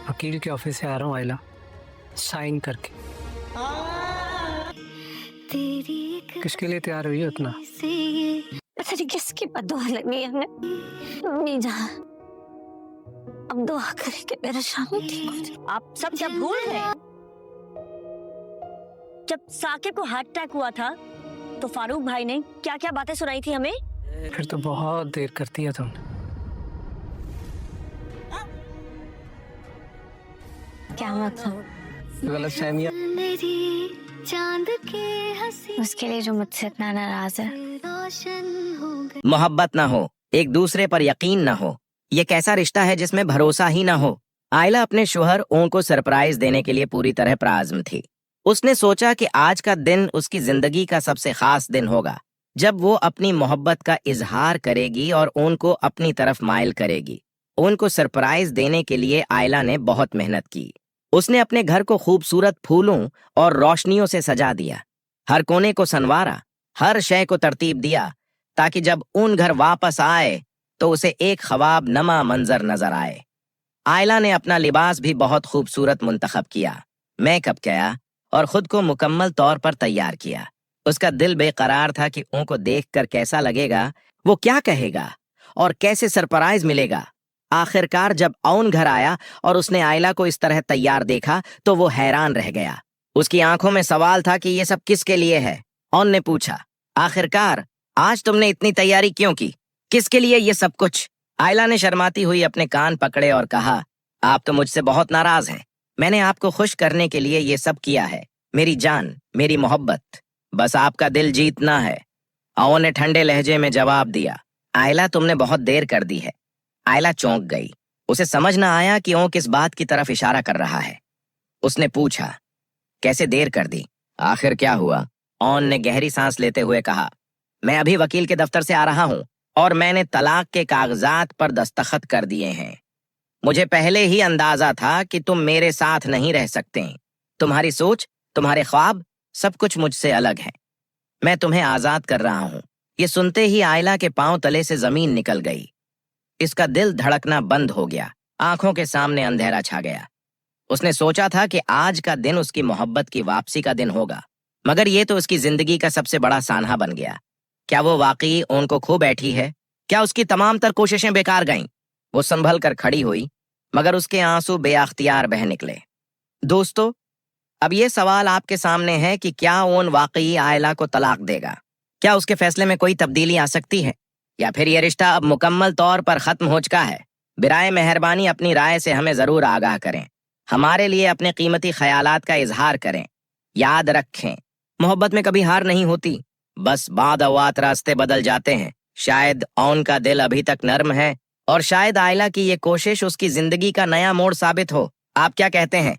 वकील के ऑफिस से आ रहा हूँ आयला, साइन करके। किसके लिए तैयार हुई हो इतना? पता नहीं किसकी बददुआ लगनी है हमें। नहीं जा, अब दुआ करें कि मेरा शामी ठीक हो जाए। आप सब क्या भूल गए? जब साकिब को हार्ट अटैक हुआ था तो फारूक भाई ने क्या क्या बातें सुनाई थी हमें। फिर तो बहुत देर करती है तुमने। क्या मतलब? गलत फहमियाँ। उसके लिए जो मुझसे इतना नाराज है। मोहब्बत ना हो, एक दूसरे पर यकीन ना हो, ये कैसा रिश्ता है जिसमें भरोसा ही ना हो। आयला अपने शोहर ओं को सरप्राइज देने के लिए पूरी तरह प्राज़्म थी। उसने सोचा कि आज का दिन उसकी जिंदगी का सबसे खास दिन होगा, जब वो अपनी मोहब्बत का इजहार करेगी और ओन को अपनी तरफ माइल करेगी। ओन को सरप्राइज देने के लिए आयला ने बहुत मेहनत की। उसने अपने घर को खूबसूरत फूलों और रोशनियों से सजा दिया, हर कोने को संवारा, हर शय को तरतीब दिया, ताकि जब उन घर वापस आए तो उसे एक ख्वाब नमा मंजर नजर आए। आयला ने अपना लिबास भी बहुत खूबसूरत मुंतखब किया, मेकअप किया और खुद को मुकम्मल तौर पर तैयार किया। उसका दिल बेकरार था कि ओं को देखकर कैसा लगेगा, वो क्या कहेगा और कैसे सरप्राइज मिलेगा। आखिरकार जब ओन घर आया और उसने आयला को इस तरह तैयार देखा तो वो हैरान रह गया। उसकी आंखों में सवाल था कि ये सब किसके लिए है। ओन ने पूछा, आखिरकार आज तुमने इतनी तैयारी क्यों की? किसके लिए ये सब कुछ? आयला ने शर्माती हुई अपने कान पकड़े और कहा, आप तो मुझसे बहुत नाराज हैं। मैंने आपको खुश करने के लिए ये सब किया है, मेरी जान, मेरी मोहब्बत, बस आपका दिल जीतना है। ओन ने ठंडे लहजे में जवाब दिया, आयला तुमने बहुत देर कर दी है। आयला चौंक गई, उसे समझ न आया कि ओं किस बात की तरफ इशारा कर रहा है। उसने पूछा, कैसे देर कर दी? आखिर क्या हुआ? ओन ने गहरी सांस लेते हुए कहा, मैं अभी वकील के दफ्तर से आ रहा हूं और मैंने तलाक के कागजात पर दस्तखत कर दिए हैं। मुझे पहले ही अंदाजा था कि तुम मेरे साथ नहीं रह सकते। तुम्हारी सोच, तुम्हारे ख्वाब, सब कुछ मुझसे अलग है। मैं तुम्हें आजाद कर रहा हूं। ये सुनते ही आयला के पांव तले से जमीन निकल गई। इसका दिल धड़कना बंद हो गया, आंखों के सामने अंधेरा छा गया। उसने सोचा था कि आज का दिन उसकी मोहब्बत की वापसी का दिन होगा, मगर ये तो उसकी जिंदगी का सबसे बड़ा सानहा बन गया। क्या वो वाकई उनको खो बैठी है? क्या उसकी तमाम तर कोशिशें बेकार गईं? वो संभल कर खड़ी हुई, मगर उसके आंसू बेअख्तियार बह निकले। दोस्तों, अब ये सवाल आपके सामने है कि क्या ओन वाकई आयला को तलाक देगा? क्या उसके फैसले में कोई तब्दीली आ सकती है, या फिर यह रिश्ता अब मुकम्मल तौर पर खत्म हो चुका है? बिराए मेहरबानी अपनी राय से हमें जरूर आगाह करें। हमारे लिए अपने कीमती ख्यालात का इजहार करें। याद रखें, मोहब्बत में कभी हार नहीं होती, बस बाद अवात रास्ते बदल जाते हैं। शायद ओन का दिल अभी तक नर्म है और शायद आयला की ये कोशिश उसकी जिंदगी का नया मोड़ साबित हो। आप क्या कहते हैं?